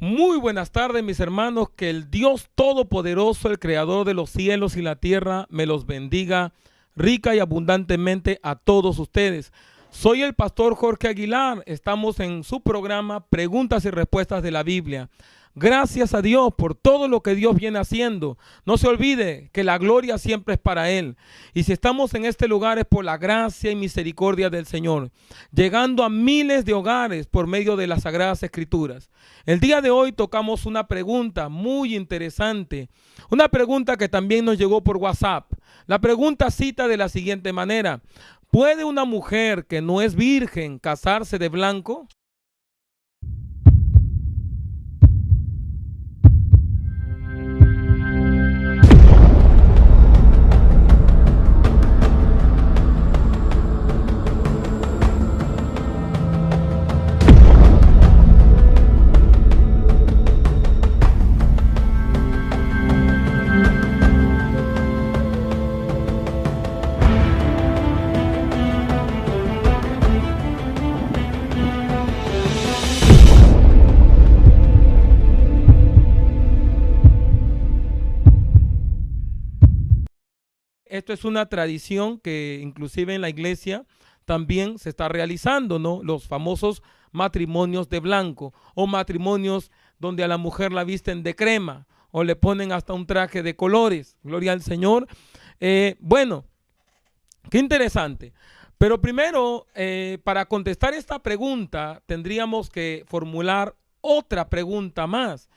Muy buenas tardes, mis hermanos. Que el Dios Todopoderoso, el Creador de los cielos y la tierra, me los bendiga rica y abundantemente a todos ustedes. Soy el pastor Jorge Aguilar. Estamos en su programa Preguntas y Respuestas de la Biblia. Gracias a Dios por todo lo que Dios viene haciendo. No se olvide que la gloria siempre es para Él. Y si estamos en este lugar es por la gracia y misericordia del Señor, llegando a miles de hogares por medio de las Sagradas Escrituras. El día de hoy tocamos una pregunta muy interesante, una pregunta que también nos llegó por WhatsApp. La pregunta cita de la siguiente manera: ¿puede una mujer que no es virgen casarse de blanco? Esto es una tradición que inclusive en la iglesia también se está realizando, ¿no? Los famosos matrimonios de blanco o matrimonios donde a la mujer la visten de crema o le ponen hasta un traje de colores. Gloria al Señor. Bueno, qué interesante. Pero primero, para contestar esta pregunta, tendríamos que formular otra pregunta más.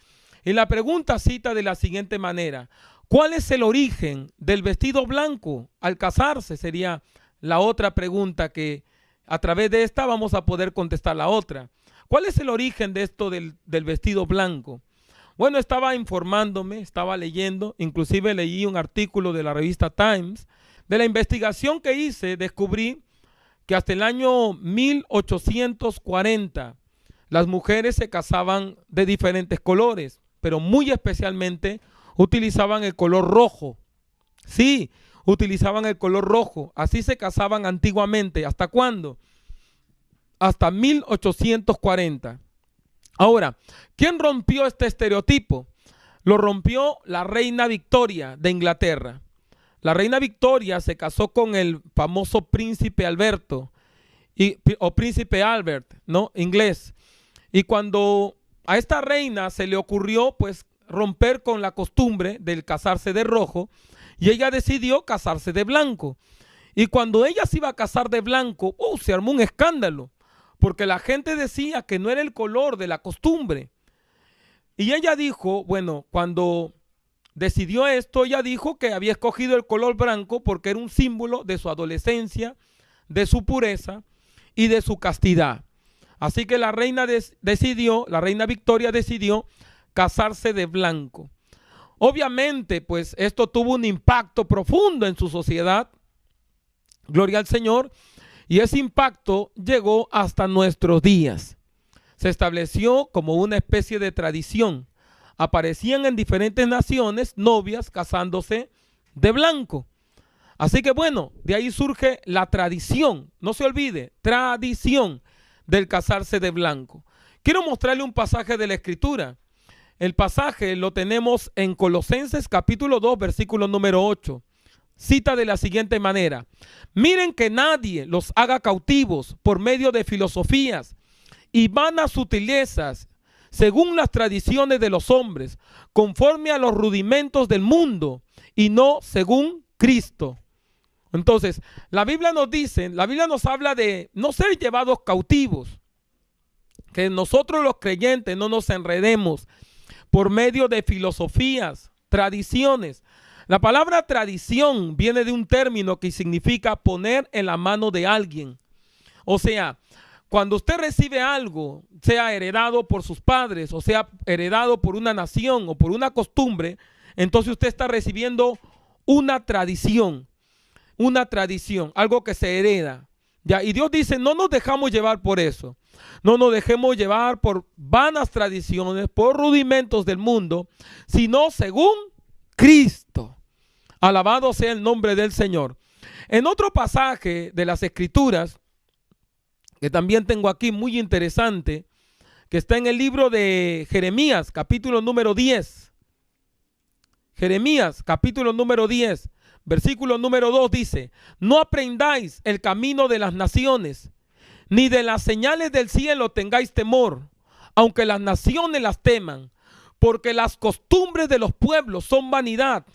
Y la pregunta cita de la siguiente manera: ¿cuál es el origen del vestido blanco al casarse? Sería la otra pregunta que a través de esta vamos a poder contestar la otra. ¿Cuál es el origen de esto del vestido blanco? Bueno, estaba informándome, estaba leyendo, inclusive leí un artículo de la revista Times. De la investigación que hice, descubrí que hasta el año 1840 las mujeres se casaban de diferentes colores, pero muy especialmente utilizaban el color rojo. Sí, utilizaban el color rojo. Así se casaban antiguamente. ¿Hasta cuándo? Hasta 1840. Ahora, ¿quién rompió este estereotipo? Lo rompió la reina Victoria de Inglaterra. La reina Victoria se casó con el famoso príncipe Alberto, o príncipe Albert, ¿no? Inglés. Y cuando a esta reina se le ocurrió, pues, romper con la costumbre del casarse de rojo, y ella decidió casarse de blanco. Y cuando ella se iba a casar de blanco, se armó un escándalo, porque la gente decía que no era el color de la costumbre. Y ella dijo, bueno, cuando decidió esto, ella dijo que había escogido el color blanco porque era un símbolo de su adolescencia, de su pureza y de su castidad. Así que la reina la reina Victoria decidió casarse de blanco. Obviamente, pues esto tuvo un impacto profundo en su sociedad. Gloria al Señor. Y ese impacto llegó hasta nuestros días. Se estableció como una especie de tradición. Aparecían en diferentes naciones novias casándose de blanco. Así que bueno, de ahí surge la tradición. No se olvide, tradición del casarse de blanco. Quiero mostrarle un pasaje de la Escritura. El pasaje lo tenemos en Colosenses capítulo 2, versículo número 8. Cita de la siguiente manera: miren que nadie los haga cautivos por medio de filosofías y vanas sutilezas, según las tradiciones de los hombres, conforme a los rudimentos del mundo y no según Cristo. Entonces, la Biblia nos habla de no ser llevados cautivos, que nosotros los creyentes no nos enredemos por medio de filosofías, tradiciones. La palabra tradición viene de un término que significa poner en la mano de alguien. O sea, cuando usted recibe algo, sea heredado por sus padres, o sea heredado por una nación o por una costumbre, entonces usted está recibiendo una tradición, algo que se hereda. ¿Ya? Y Dios dice, no nos dejamos llevar por eso. No nos dejemos llevar por vanas tradiciones, por rudimentos del mundo, sino según Cristo. Alabado sea el nombre del Señor. En otro pasaje de las Escrituras, que también tengo aquí muy interesante, que está en el libro de Jeremías, capítulo número 10. Jeremías, capítulo número 10, versículo número 2 dice: no aprendáis el camino de las naciones, ni de las señales del cielo tengáis temor, aunque las naciones las teman, porque las costumbres de los pueblos son vanidad.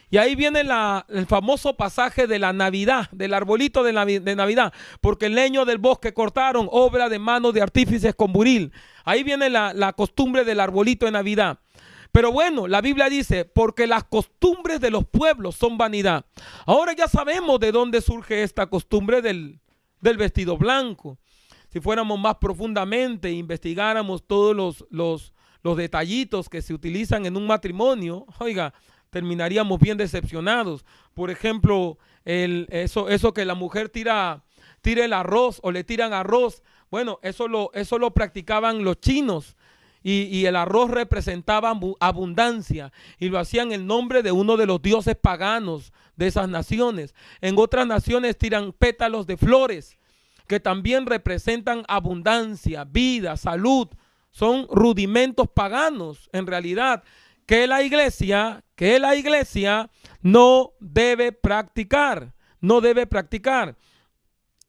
Y ahí viene el famoso pasaje de la Navidad, del arbolito de Navidad, porque el leño del bosque cortaron, obra de manos de artífices con buril. Ahí viene la costumbre del arbolito de Navidad. Pero bueno, la Biblia dice, porque las costumbres de los pueblos son vanidad. Ahora ya sabemos de dónde surge esta costumbre del vestido blanco. Si fuéramos más profundamente e investigáramos todos los detallitos que se utilizan en un matrimonio, oiga, terminaríamos bien decepcionados. Por ejemplo, eso que la mujer tira el arroz o le tiran arroz. Bueno, eso lo practicaban los chinos. Y el arroz representaba abundancia y lo hacían en nombre de uno de los dioses paganos de esas naciones. En otras naciones tiran pétalos de flores que también representan abundancia, vida, salud. Son rudimentos paganos en realidad que la iglesia no debe practicar, no debe practicar.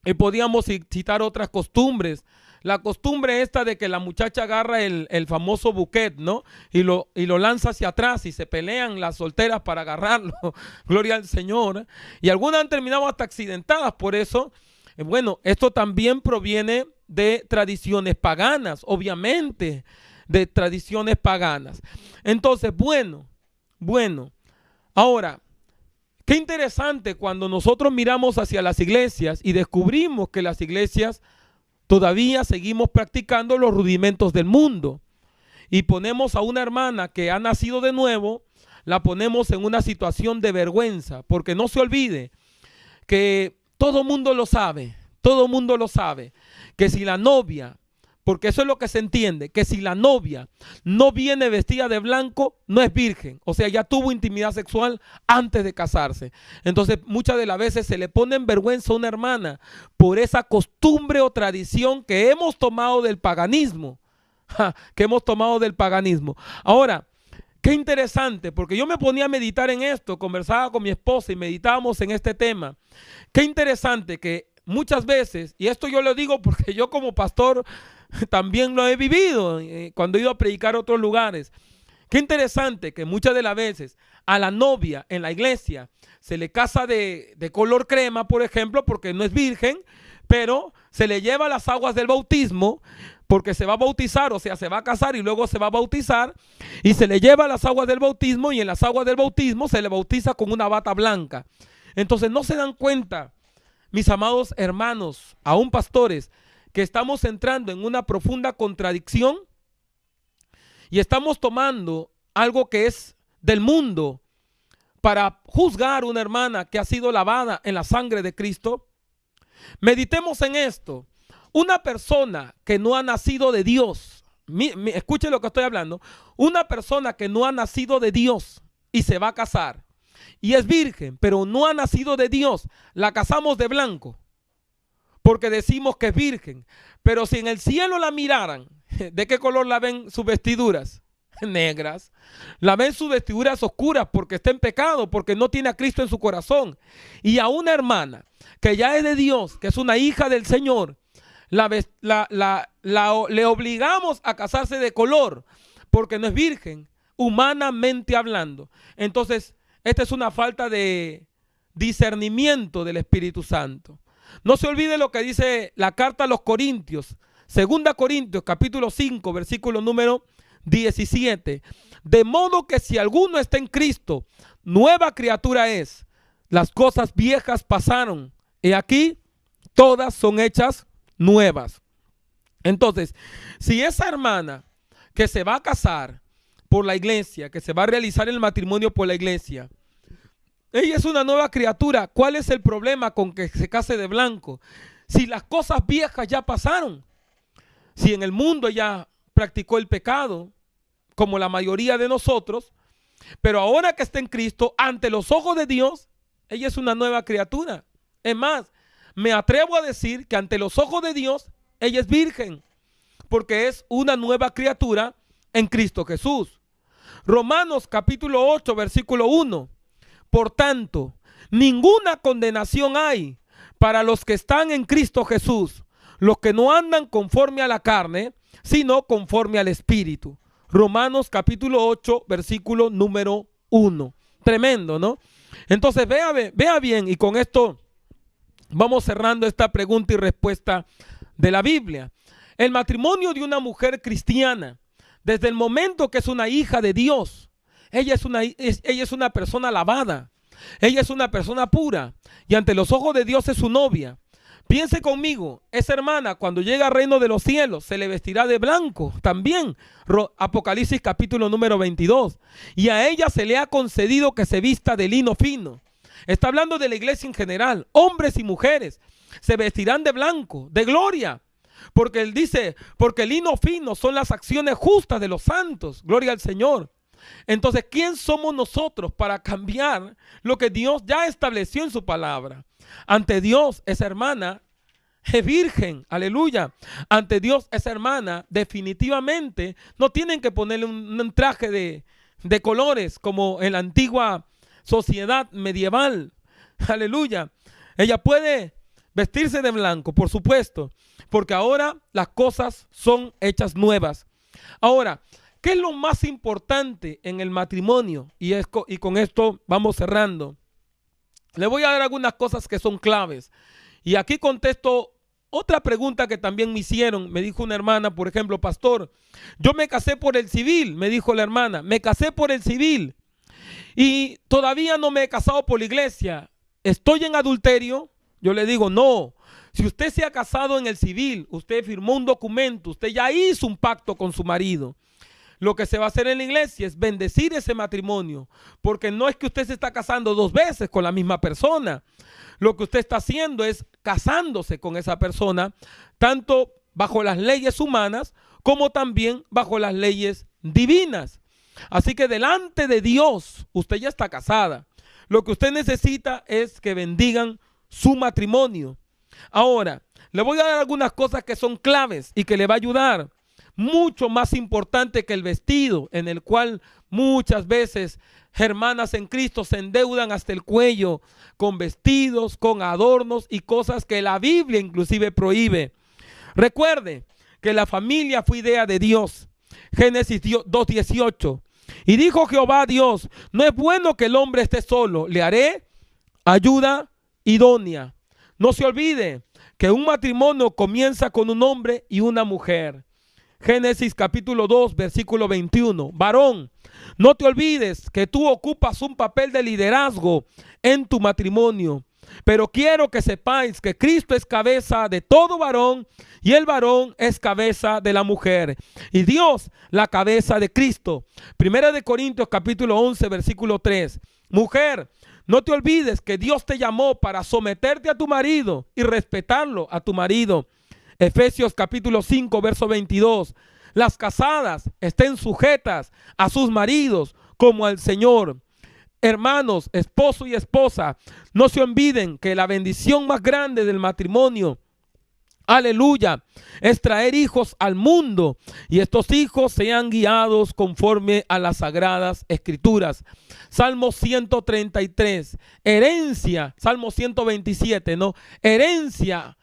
Y podíamos citar otras costumbres. La costumbre esta de que la muchacha agarra el famoso bouquet, ¿no? Y lo lanza hacia atrás y se pelean las solteras para agarrarlo. Gloria al Señor. Y algunas han terminado hasta accidentadas por eso. Bueno, esto también proviene de tradiciones paganas, obviamente, de tradiciones paganas. Entonces, bueno. Ahora, qué interesante cuando nosotros miramos hacia las iglesias y descubrimos que las iglesias todavía seguimos practicando los rudimentos del mundo y ponemos a una hermana que ha nacido de nuevo, la ponemos en una situación de vergüenza, porque no se olvide que todo mundo lo sabe, que si la novia, porque eso es lo que se entiende, que si la novia no viene vestida de blanco, no es virgen. O sea, ya tuvo intimidad sexual antes de casarse. Entonces, muchas de las veces se le pone en vergüenza a una hermana por esa costumbre o tradición que hemos tomado del paganismo. Ahora, qué interesante, porque yo me ponía a meditar en esto, conversaba con mi esposa y meditábamos en este tema. Qué interesante que muchas veces, y esto yo lo digo porque yo como pastor también lo he vivido cuando he ido a predicar a otros lugares. Qué interesante que muchas de las veces a la novia en la iglesia se le casa de color crema, por ejemplo, porque no es virgen, pero se le lleva las aguas del bautismo porque se va a bautizar, o sea, se va a casar y luego se va a bautizar, y se le lleva las aguas del bautismo y en las aguas del bautismo se le bautiza con una bata blanca. Entonces no se dan cuenta, mis amados hermanos, aún pastores, que estamos entrando en una profunda contradicción y estamos tomando algo que es del mundo para juzgar a una hermana que ha sido lavada en la sangre de Cristo. Meditemos en esto. Una persona que no ha nacido de Dios, escuche lo que estoy hablando, una persona que no ha nacido de Dios y se va a casar y es virgen, pero no ha nacido de Dios, la casamos de blanco porque decimos que es virgen. Pero si en el cielo la miraran, ¿de qué color la ven sus vestiduras? Negras. La ven sus vestiduras oscuras porque está en pecado, porque no tiene a Cristo en su corazón. Y a una hermana que ya es de Dios, que es una hija del Señor, le obligamos a casarse de color porque no es virgen, humanamente hablando. Entonces, esta es una falta de discernimiento del Espíritu Santo. No se olvide lo que dice la carta a los Corintios, 2 Corintios capítulo 5, versículo número 17. De modo que si alguno está en Cristo, nueva criatura es. Las cosas viejas pasaron, y aquí todas son hechas nuevas. Entonces, si esa hermana que se va a casar por la iglesia, que se va a realizar el matrimonio por la iglesia, ella es una nueva criatura, ¿cuál es el problema con que se case de blanco? Si las cosas viejas ya pasaron, si en el mundo ya practicó el pecado, como la mayoría de nosotros, pero ahora que está en Cristo, ante los ojos de Dios, ella es una nueva criatura. Es más, me atrevo a decir que ante los ojos de Dios, ella es virgen. porque es una nueva criatura en Cristo Jesús. Romanos capítulo 8, versículo 1. Por tanto, ninguna condenación hay para los que están en Cristo Jesús, los que no andan conforme a la carne, sino conforme al Espíritu. Romanos capítulo 8, versículo número 1. Tremendo, ¿no? Entonces vea bien, y con esto vamos cerrando esta pregunta y respuesta de la Biblia. El matrimonio de una mujer cristiana, desde el momento que es una hija de Dios, ella es una persona lavada, ella es una persona pura, y ante los ojos de Dios es su novia. Piense conmigo, esa hermana cuando llega al reino de los cielos se le vestirá de blanco también. Apocalipsis capítulo número 22. Y a ella se le ha concedido que se vista de lino fino. Está hablando de la iglesia en general. Hombres y mujeres se vestirán de blanco, de gloria. Porque él dice, porque el lino fino son las acciones justas de los santos. Gloria al Señor. Entonces, ¿quién somos nosotros para cambiar lo que Dios ya estableció en su palabra? Ante Dios, esa hermana es virgen, aleluya. Ante Dios, esa hermana definitivamente no tienen que ponerle un traje de colores como en la antigua sociedad medieval, aleluya. Ella puede vestirse de blanco, por supuesto, porque ahora las cosas son hechas nuevas. Ahora, ¿qué es lo más importante en el matrimonio? Y con esto vamos cerrando. Le voy a dar algunas cosas que son claves. Y aquí contesto otra pregunta que también me hicieron. Me dijo una hermana, por ejemplo, pastor, yo me casé por el civil, me dijo la hermana, me casé por el civil y todavía no me he casado por la iglesia. ¿Estoy en adulterio? Yo le digo, no. Si usted se ha casado en el civil, usted firmó un documento, usted ya hizo un pacto con su marido. Lo que se va a hacer en la iglesia es bendecir ese matrimonio, porque no es que usted se está casando 2 veces con la misma persona. Lo que usted está haciendo es casándose con esa persona, tanto bajo las leyes humanas como también bajo las leyes divinas. Así que delante de Dios, usted ya está casada. Lo que usted necesita es que bendigan su matrimonio. Ahora, le voy a dar algunas cosas que son claves y que le va a ayudar. Mucho más importante que el vestido, en el cual muchas veces hermanas en Cristo se endeudan hasta el cuello con vestidos, con adornos y cosas que la Biblia inclusive prohíbe. Recuerde que la familia fue idea de Dios. Génesis 2:18. Y dijo Jehová a Dios, no es bueno que el hombre esté solo, le haré ayuda idónea. No se olvide que un matrimonio comienza con un hombre y una mujer. Génesis capítulo 2, versículo 21. Varón, no te olvides que tú ocupas un papel de liderazgo en tu matrimonio. Pero quiero que sepáis que Cristo es cabeza de todo varón y el varón es cabeza de la mujer. Y Dios la cabeza de Cristo. Primera de Corintios capítulo 11, versículo 3. Mujer, no te olvides que Dios te llamó para someterte a tu marido y respetarlo a tu marido. Efesios capítulo 5, verso 22. Las casadas estén sujetas a sus maridos como al Señor. Hermanos, esposo y esposa, no se olviden que la bendición más grande del matrimonio, aleluya, es traer hijos al mundo y estos hijos sean guiados conforme a las sagradas escrituras. Salmo 133, herencia, Salmo 127, ¿no? Herencia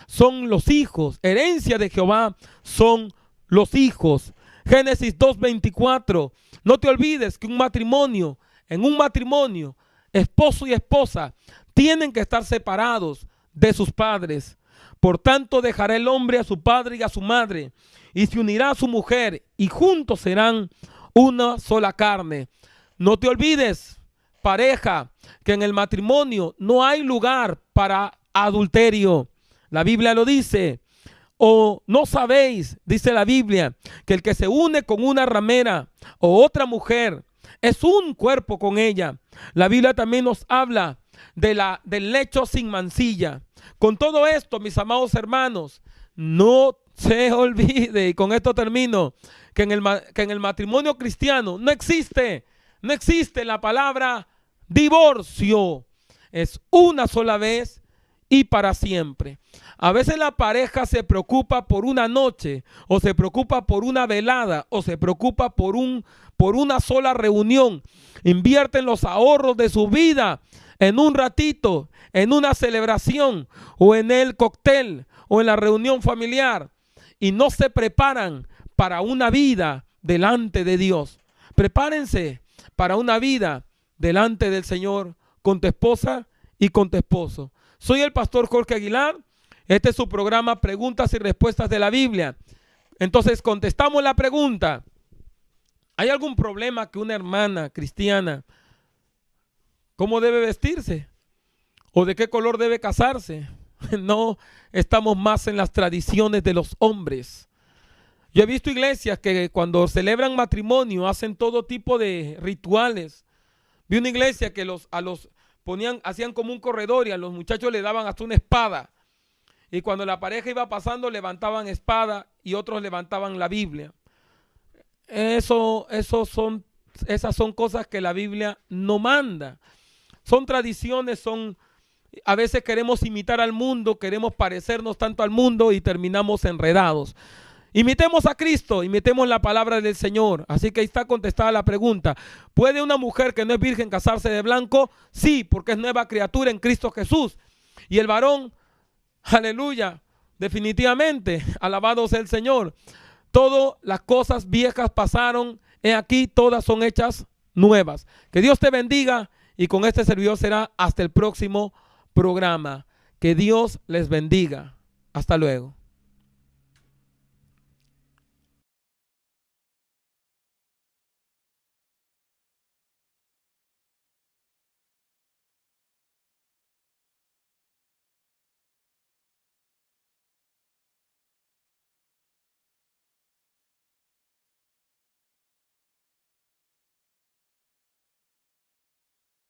son los hijos, herencia de Jehová son los hijos. Génesis 2:24, no te olvides que en un matrimonio, esposo y esposa tienen que estar separados de sus padres. Por tanto, dejará el hombre a su padre y a su madre, y se unirá a su mujer, y juntos serán una sola carne. No te olvides, pareja, que en el matrimonio no hay lugar para adulterio. La Biblia lo dice. ¿O no sabéis, dice la Biblia, que el que se une con una ramera o otra mujer es un cuerpo con ella? La Biblia también nos habla del lecho sin mancilla. Con todo esto, mis amados hermanos, no se olvide, y con esto termino, que en el matrimonio cristiano no existe la palabra divorcio. Es una sola vez y para siempre. A veces la pareja se preocupa por una noche, o se preocupa por una velada, o se preocupa por una sola reunión. Invierten los ahorros de su vida en un ratito, en una celebración, o en el cóctel, o en la reunión familiar, y no se preparan para una vida delante de Dios. Prepárense para una vida delante del Señor con tu esposa y con tu esposo. Soy el pastor Jorge Aguilar. Este es su programa Preguntas y Respuestas de la Biblia. Entonces contestamos la pregunta: ¿hay algún problema que una hermana cristiana, cómo debe vestirse? ¿O de qué color debe casarse? No estamos más en las tradiciones de los hombres. Yo he visto iglesias que cuando celebran matrimonio hacen todo tipo de rituales. Vi una iglesia que hacían como un corredor y a los muchachos le daban hasta una espada. Y cuando la pareja iba pasando levantaban espada y otros levantaban la Biblia. Esas son cosas que la Biblia no manda. Son tradiciones, a veces queremos imitar al mundo, queremos parecernos tanto al mundo y terminamos enredados. Imitemos a Cristo, imitemos la palabra del Señor. Así que ahí está contestada la pregunta. ¿Puede una mujer que no es virgen casarse de blanco? Sí, porque es nueva criatura en Cristo Jesús. Y el varón, aleluya, definitivamente, alabado sea el Señor. Todas las cosas viejas pasaron, he aquí todas son hechas nuevas. Que Dios te bendiga y con este servidor será hasta el próximo programa. Que Dios les bendiga. Hasta luego.